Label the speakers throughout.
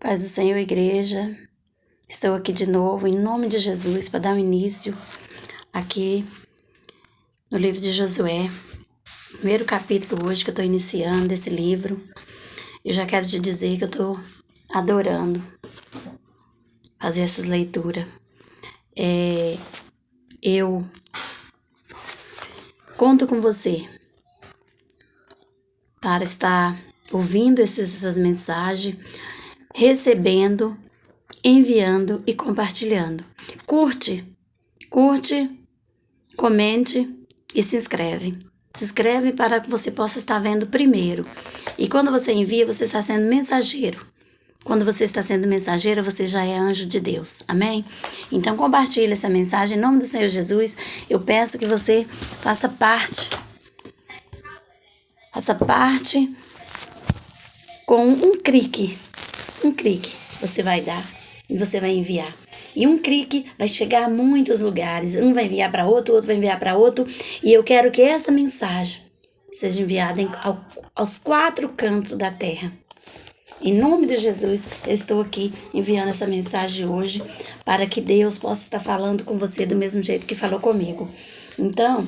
Speaker 1: Paz do Senhor, igreja. Estou aqui de novo, em nome de Jesus, para dar um início aqui no livro de Josué. Primeiro capítulo hoje que eu estou iniciando esse livro. Eu já quero te dizer que eu estou adorando fazer essas leituras. Eu conto com você para estar ouvindo essas mensagens, recebendo, enviando e compartilhando. Curte, comente e se inscreve. Se inscreve para que você possa estar vendo primeiro. E quando você envia, você está sendo mensageiro. Quando você está sendo mensageiro, você já é anjo de Deus. Amém? Então compartilhe essa mensagem em nome do Senhor Jesus. Eu peço que você faça parte. Faça parte com um clique. Você vai dar e você vai enviar. E um clique vai chegar a muitos lugares. Um vai enviar para outro vai enviar para outro. E eu quero que essa mensagem seja enviada aos 4 cantos da terra. Em nome de Jesus, eu estou aqui enviando essa mensagem hoje para que Deus possa estar falando com você do mesmo jeito que falou comigo. Então,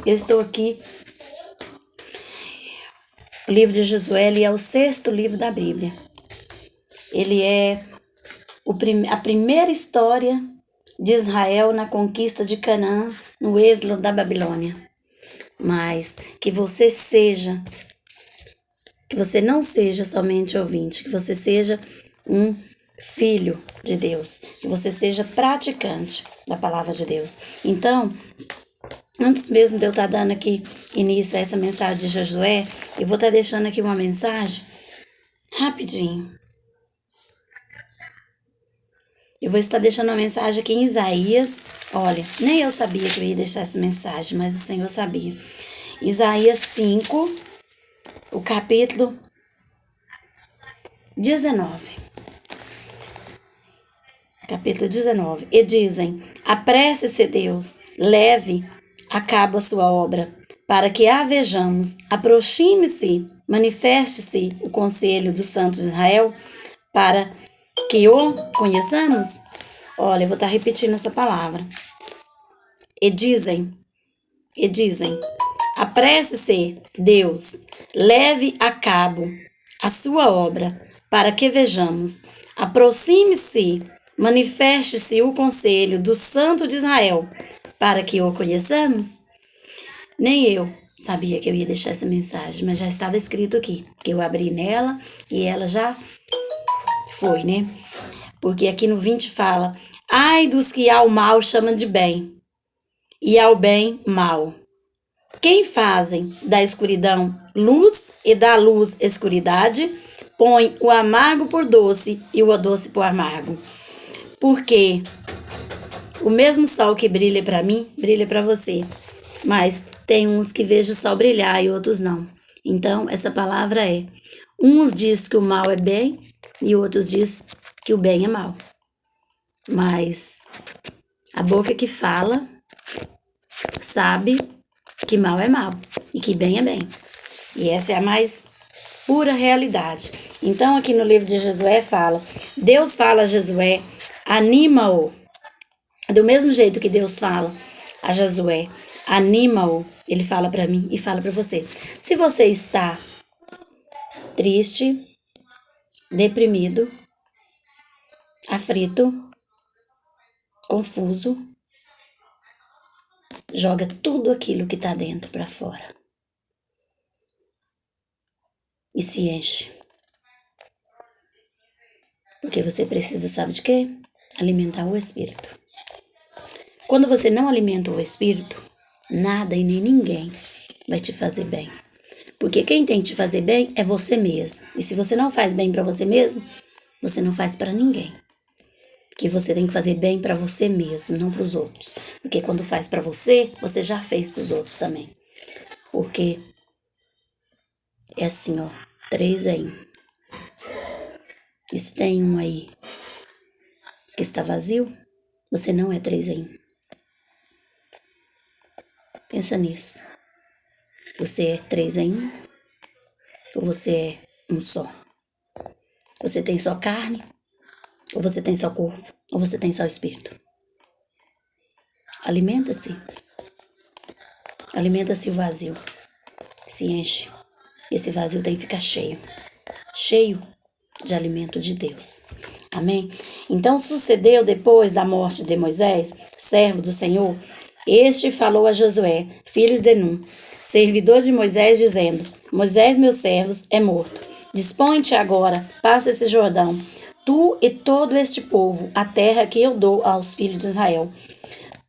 Speaker 1: eu estou aqui. O livro de Josué, ele é o 6º livro da Bíblia. Ele é a primeira história de Israel na conquista de Canaã, no êxodo da Babilônia. Mas que você não seja somente ouvinte, que você seja um filho de Deus, que você seja praticante da palavra de Deus. Então, antes mesmo de eu estar dando aqui início a essa mensagem de Josué, eu vou estar deixando aqui uma mensagem rapidinho. Eu vou estar deixando uma mensagem aqui em Isaías. Olha, nem eu sabia que eu ia deixar essa mensagem, mas o Senhor sabia. Isaías 5, o capítulo 19. Capítulo 19. E dizem: apresse-se, Deus, leve a cabo a sua obra, para que a vejamos. Aproxime-se, manifeste-se o conselho do Santo de Israel, para que o conheçamos. Olha, eu vou estar repetindo essa palavra. E dizem, apresse-se, Deus, leve a cabo a sua obra, para que vejamos. Aproxime-se, manifeste-se o conselho do Santo de Israel, para que o conheçamos. Nem eu sabia que eu ia deixar essa mensagem, mas já estava escrito aqui, que eu abri nela e ela já foi, né? Porque aqui no 20 fala: ai dos que ao mal chamam de bem, e ao bem mal. Quem fazem da escuridão luz e da luz escuridade, põe o amargo por doce e o doce por amargo. Porque o mesmo sol que brilha para mim, brilha para você. Mas tem uns que vejam o sol brilhar e outros não. Então, essa palavra é: uns diz que o mal é bem e outros diz que o bem é mal. Mas a boca que fala sabe que mal é mal e que bem é bem. E essa é a mais pura realidade. Então, aqui no livro de Josué fala: Deus fala a Josué, anima-o. Do mesmo jeito que Deus fala a Josué, anima-o. Ele fala para mim e fala para você. Se você está triste, deprimido, aflito, confuso, joga tudo aquilo que está dentro para fora. E se enche. Porque você precisa, sabe de quê? Alimentar o espírito. Quando você não alimenta o espírito, nada e nem ninguém vai te fazer bem. Porque quem tem que te fazer bem é você mesmo. E se você não faz bem para você mesmo, você não faz para ninguém. Que você tem que fazer bem para você mesmo, não para os outros. Porque quando faz para você, você já fez para os outros também. Porque é assim, ó, 3 em 1. E se tem um aí que está vazio, você não é 3 em 1. Pensa nisso. Você é 3 em 1 ou você é um só? Você tem só carne? Ou você tem só corpo? Ou você tem só espírito? Alimenta-se. Alimenta-se o vazio. Se enche. Esse vazio tem que ficar cheio. Cheio de alimento de Deus. Amém? Então sucedeu depois da morte de Moisés, servo do Senhor, este falou a Josué, filho de Nun, servidor de Moisés, dizendo: Moisés, meu servo, é morto. Dispõe-te agora, passa esse Jordão, tu e todo este povo, a terra que eu dou aos filhos de Israel.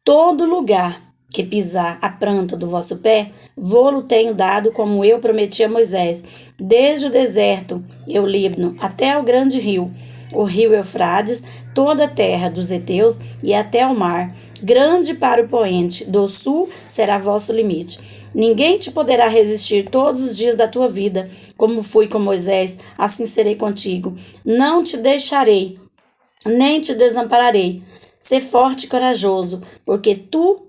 Speaker 1: Todo lugar que pisar a planta do vosso pé, vô-lo tenho dado, como eu prometi a Moisés, desde o deserto e o Líbano até o grande rio, o rio Eufrates, toda a terra dos heteus e até o mar, grande para o poente, do sul será vosso limite. Ninguém te poderá resistir todos os dias da tua vida, como fui com Moisés, assim serei contigo. Não te deixarei, nem te desampararei. Sê forte e corajoso, porque tu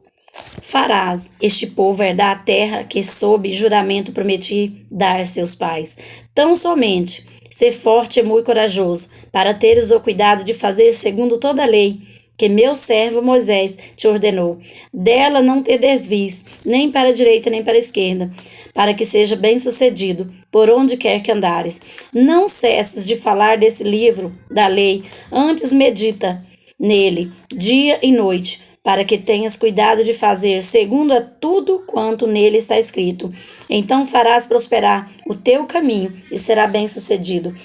Speaker 1: farás este povo herdar a terra que sob juramento prometi dar a seus pais. Tão somente sê forte e muito corajoso, para teres o cuidado de fazer segundo toda a lei que meu servo Moisés te ordenou. Dela não te desvies, nem para a direita nem para a esquerda, para que seja bem sucedido por onde quer que andares. Não cesses de falar desse livro da lei, antes medita nele dia e noite, para que tenhas cuidado de fazer segundo a tudo quanto nele está escrito. Então farás prosperar o teu caminho e será bem sucedido.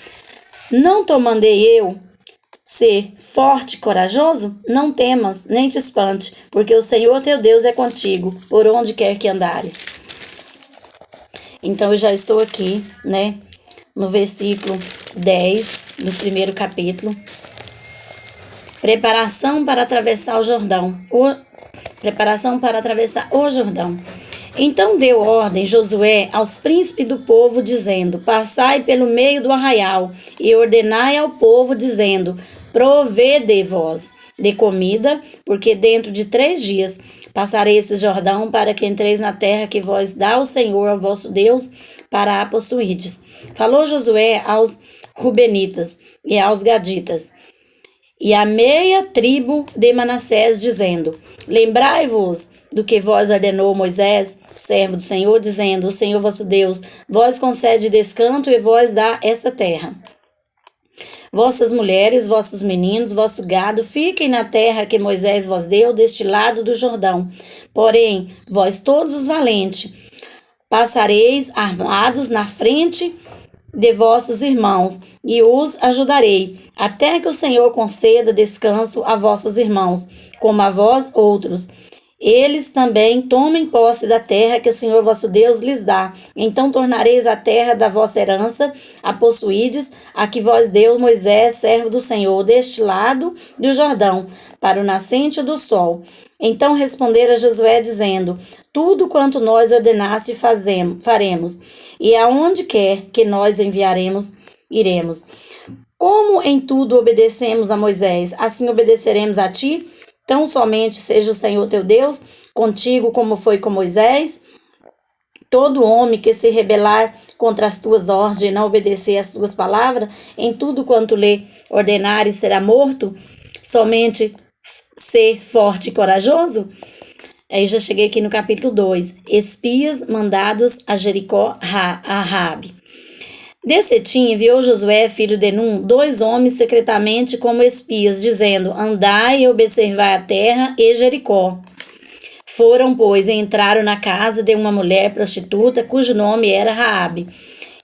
Speaker 1: Não te mandei eu ser forte e corajoso? Não temas, nem te espante, porque o Senhor teu Deus é contigo, por onde quer que andares. Então eu já estou aqui, no versículo 10 do primeiro capítulo. Preparação para atravessar o Jordão. Preparação para atravessar o Jordão. Então deu ordem Josué aos príncipes do povo, dizendo: Passai pelo meio do arraial, e ordenai ao povo, dizendo: Provede vós de comida, porque dentro de 3 dias passarei esse Jordão, para que entreis na terra que vós dá o Senhor, ao vosso Deus, para a possuirdes. Falou Josué aos Rubenitas e aos Gaditas, e a meia tribo de Manassés, dizendo: Lembrai-vos do que vós ordenou Moisés, servo do Senhor, dizendo: O Senhor vosso Deus vós concede descanso e vós dá essa terra. Vossas mulheres, vossos meninos, vosso gado, fiquem na terra que Moisés vos deu, deste lado do Jordão. Porém, vós todos os valentes, passareis armados na frente de vossos irmãos, e os ajudarei, até que o Senhor conceda descanso a vossos irmãos, como a vós outros. Eles também tomem posse da terra que o Senhor vosso Deus lhes dá. Então tornareis a terra da vossa herança, a possuídes, a que vos deu Moisés, servo do Senhor, deste lado do Jordão, para o nascente do sol. Então respondera Josué, dizendo: Tudo quanto nós ordenaste faremos, e aonde quer que nós enviaremos, iremos. Como em tudo obedecemos a Moisés, assim obedeceremos a ti. Tão somente seja o Senhor teu Deus contigo, como foi com Moisés. Todo homem que se rebelar contra as tuas ordens e não obedecer às tuas palavras, em tudo quanto lhe ordenares será morto. Somente ser forte e corajoso. Aí já cheguei aqui no capítulo 2. Espias mandados a Jericó, a Raabe. De cetim enviou Josué, filho de Nun, 2 homens secretamente como espias, dizendo: Andai e observai a terra e Jericó. Foram, pois, e entraram na casa de uma mulher prostituta, cujo nome era Raabe,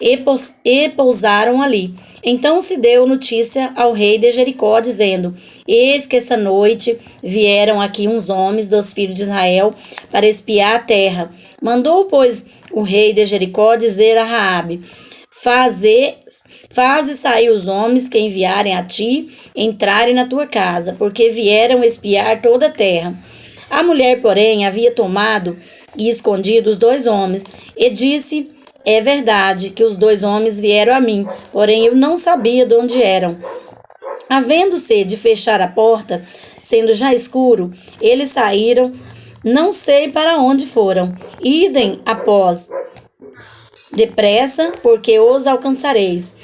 Speaker 1: e pousaram ali. Então se deu notícia ao rei de Jericó, dizendo: Eis que essa noite vieram aqui uns homens dos filhos de Israel para espiar a terra. Mandou, pois, o rei de Jericó dizer a Raabe: Faze sair os homens que enviarem a ti, entrarem na tua casa, porque vieram espiar toda a terra. A mulher, porém, havia tomado e escondido os 2 homens, e disse: É verdade que os 2 homens vieram a mim, porém eu não sabia de onde eram. Havendo-se de fechar a porta, sendo já escuro, eles saíram, não sei para onde foram. Idem após depressa, porque os alcançareis.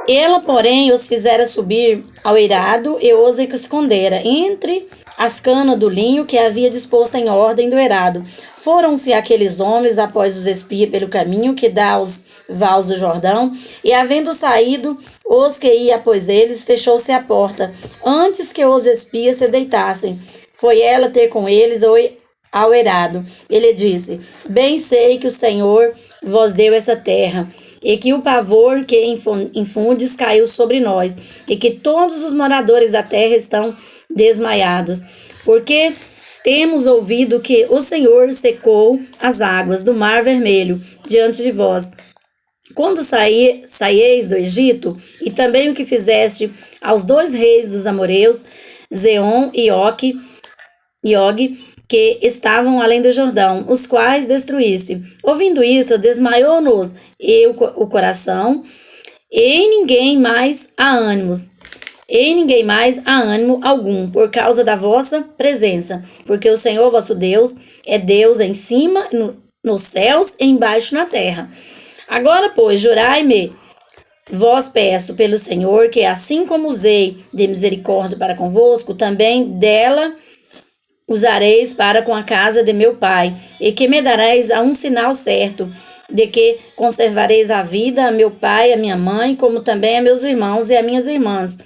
Speaker 1: Ela, porém, os fizera subir ao eirado e os escondera entre as canas do linho que havia disposto em ordem do eirado. Foram-se aqueles homens após os espias pelo caminho que dá aos vales do Jordão, e havendo saído os que ia após eles, fechou-se a porta, antes que os espias se deitassem. Foi ela ter com eles ao eirado. Ele disse: Bem sei que o Senhor vos deu essa terra, e que o pavor que infundes caiu sobre nós, e que todos os moradores da terra estão desmaiados, porque temos ouvido que o Senhor secou as águas do Mar Vermelho diante de vós, quando saíeis do Egito, e também o que fizeste aos 2 reis dos amoreus, Zeon e Og, que estavam além do Jordão, os quais destruíste. Ouvindo isso, desmaiou-nos o coração, e em ninguém mais há ânimo algum, por causa da vossa presença, porque o Senhor vosso Deus é Deus em cima, nos céus e embaixo na terra. Agora, pois, jurai-me, vós peço pelo Senhor, que assim como usei de misericórdia para convosco, também dela usareis para com a casa de meu pai, e que me dareis a um sinal certo, de que conservareis a vida a meu pai, a minha mãe, como também a meus irmãos e a minhas irmãs,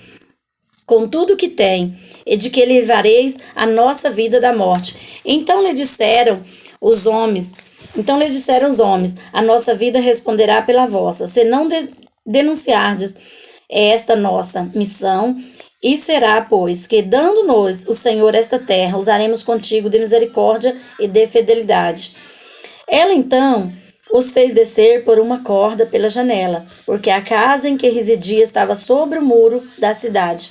Speaker 1: com tudo que tem, e de que livrareis a nossa vida da morte. Então lhe disseram os homens, a nossa vida responderá pela vossa, se não denunciardes esta nossa missão. E será, pois, que dando-nos o Senhor esta terra, usaremos contigo de misericórdia e de fidelidade. Ela então os fez descer por uma corda pela janela, porque a casa em que residia estava sobre o muro da cidade.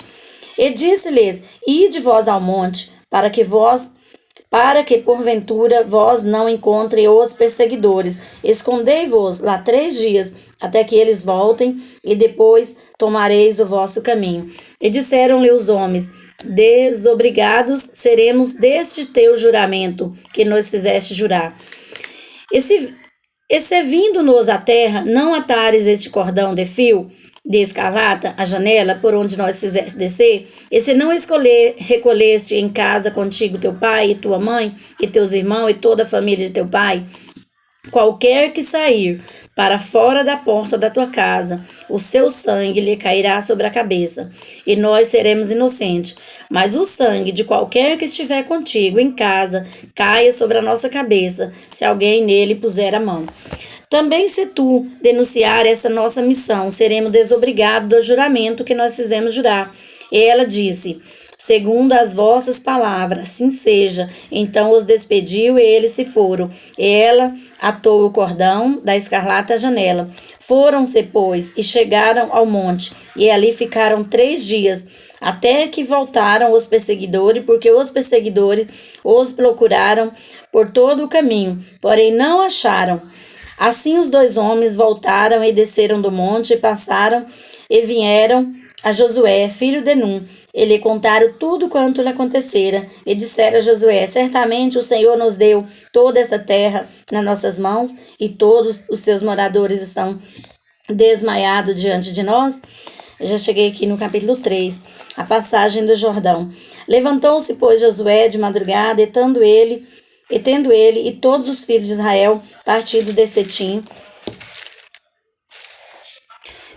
Speaker 1: E disse-lhes: Ide vós ao monte, para que porventura vós não encontre os perseguidores. Escondei-vos lá 3 dias, até que eles voltem, e depois tomareis o vosso caminho. E disseram-lhe os homens: Desobrigados seremos deste teu juramento, que nos fizeste jurar. E se vindo-nos à terra, não atares este cordão de fio de escarlata, a janela por onde nós fizeste descer, e se não recolheste em casa contigo teu pai e tua mãe, e teus irmãos e toda a família de teu pai, qualquer que sair para fora da porta da tua casa, o seu sangue lhe cairá sobre a cabeça, e nós seremos inocentes. Mas o sangue de qualquer que estiver contigo em casa caia sobre a nossa cabeça, se alguém nele puser a mão. Também se tu denunciar essa nossa missão, seremos desobrigados do juramento que nós fizemos jurar. E ela disse: Segundo as vossas palavras, assim seja. Então os despediu e eles se foram. E ela atou o cordão da escarlata à janela. Foram-se, pois, e chegaram ao monte, e ali ficaram 3 dias, até que voltaram os perseguidores, porque os perseguidores os procuraram por todo o caminho, porém não acharam. Assim os 2 homens voltaram e desceram do monte, e passaram e vieram a Josué, filho de Num, e lhe contaram tudo quanto lhe acontecera. E disseram a Josué: Certamente o Senhor nos deu toda essa terra nas nossas mãos, e todos os seus moradores estão desmaiados diante de nós. Eu já cheguei aqui no capítulo 3, a passagem do Jordão. Levantou-se, pois, Josué de madrugada, e tendo ele e todos os filhos de Israel partido de Setim,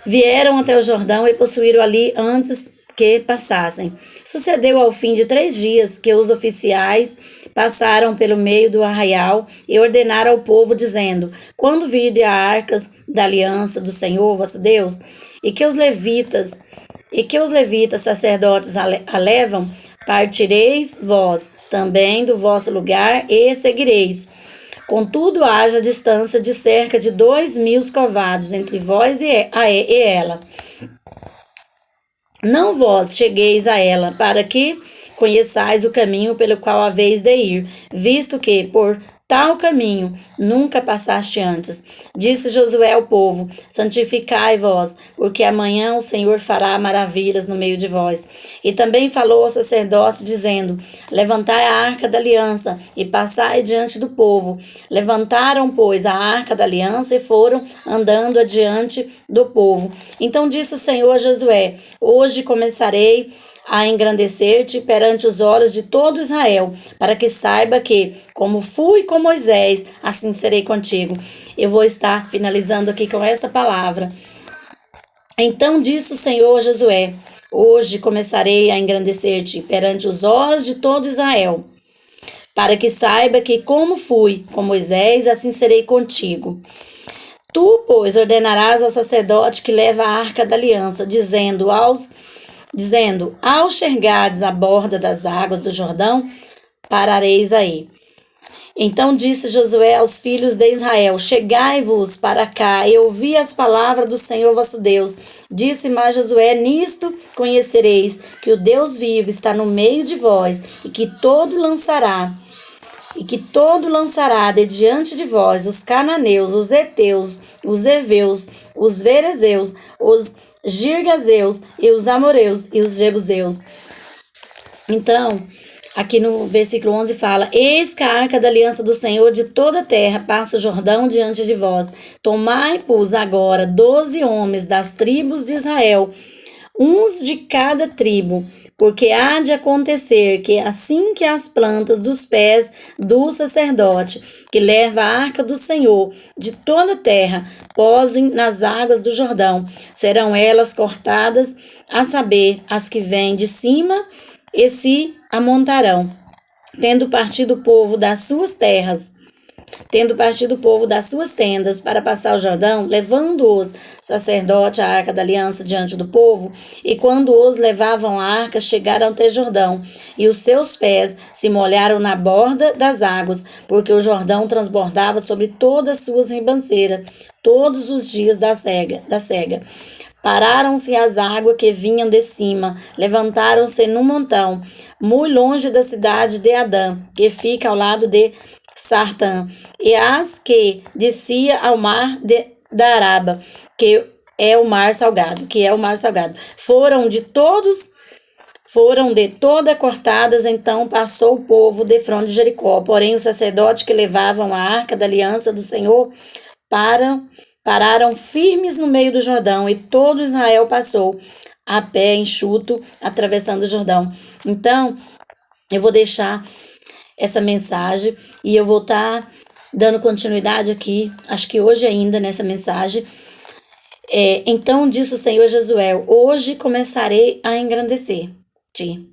Speaker 1: vieram até o Jordão e possuíram ali antes que passassem. Sucedeu ao fim de 3 dias que os oficiais passaram pelo meio do arraial e ordenaram ao povo, dizendo: Quando vide a arcas da aliança do Senhor vosso Deus, e que os levitas sacerdotes a levam, partireis vós também do vosso lugar e seguireis. Contudo, haja distância de cerca de 2.000 covados entre vós e ela. Não vós chegueis a ela, para que conheçais o caminho pelo qual haveis de ir, visto que por tal caminho nunca passaste antes. Disse Josué ao povo: santificai-vos, porque amanhã o Senhor fará maravilhas no meio de vós. E também falou ao sacerdote, dizendo: levantai a arca da aliança e passai diante do povo. Levantaram, pois, a arca da aliança e foram andando adiante do povo. Então disse o Senhor a Josué: hoje começarei a engrandecer-te perante os olhos de todo Israel, para que saiba que, como fui com Moisés, assim serei contigo. Eu vou estar finalizando aqui com essa palavra. Então disse o Senhor a Josué: hoje começarei a engrandecer-te perante os olhos de todo Israel, para que saiba que, como fui com Moisés, assim serei contigo. Tu, pois, ordenarás ao sacerdote que leva a arca da aliança, dizendo, ao chegardes à borda das águas do Jordão, parareis aí. Então disse Josué aos filhos de Israel: chegai-vos para cá e ouvi as palavras do Senhor vosso Deus. Disse mais Josué: nisto conhecereis que o Deus vivo está no meio de vós, e que todo lançará de diante de vós os cananeus, os heteus, os heveus, os ferezeus, os girgazeus e os amoreus e os jebuseus. Então, aqui no versículo 11 fala: eis que a arca da aliança do Senhor de toda a terra passa o Jordão diante de vós. Tomai, pois, agora 12 homens das tribos de Israel, uns de cada tribo, porque há de acontecer que, assim que as plantas dos pés do sacerdote, que leva a arca do Senhor de toda a terra, posem nas águas do Jordão, serão elas cortadas, a saber, as que vêm de cima, e se amontarão, tendo partido o povo das suas tendas para passar o Jordão, levando os sacerdotes a arca da aliança diante do povo, e quando os levavam a arca, chegaram até Jordão, e os seus pés se molharam na borda das águas, porque o Jordão transbordava sobre todas as suas ribanceiras, todos os dias da cega. Pararam-se as águas que vinham de cima, levantaram-se num montão, muito longe da cidade de Adã, que fica ao lado de Sartã, e as que descia ao mar da Araba, que é o mar salgado, foram de toda cortadas. Então passou o povo de fronte de Jericó, porém os sacerdotes que levavam a arca da aliança do Senhor pararam firmes no meio do Jordão, e todo Israel passou a pé enxuto, atravessando o Jordão. Então, eu vou deixar essa mensagem e eu vou estar dando continuidade aqui, acho que hoje ainda nessa mensagem. Então disse o Senhor a Josué: hoje começarei a engrandecer-te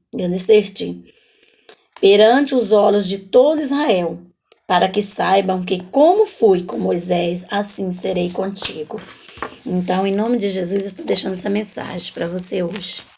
Speaker 1: perante os olhos de todo Israel, para que saibam que, como fui com Moisés, assim serei contigo. Então, em nome de Jesus, estou deixando essa mensagem para você hoje.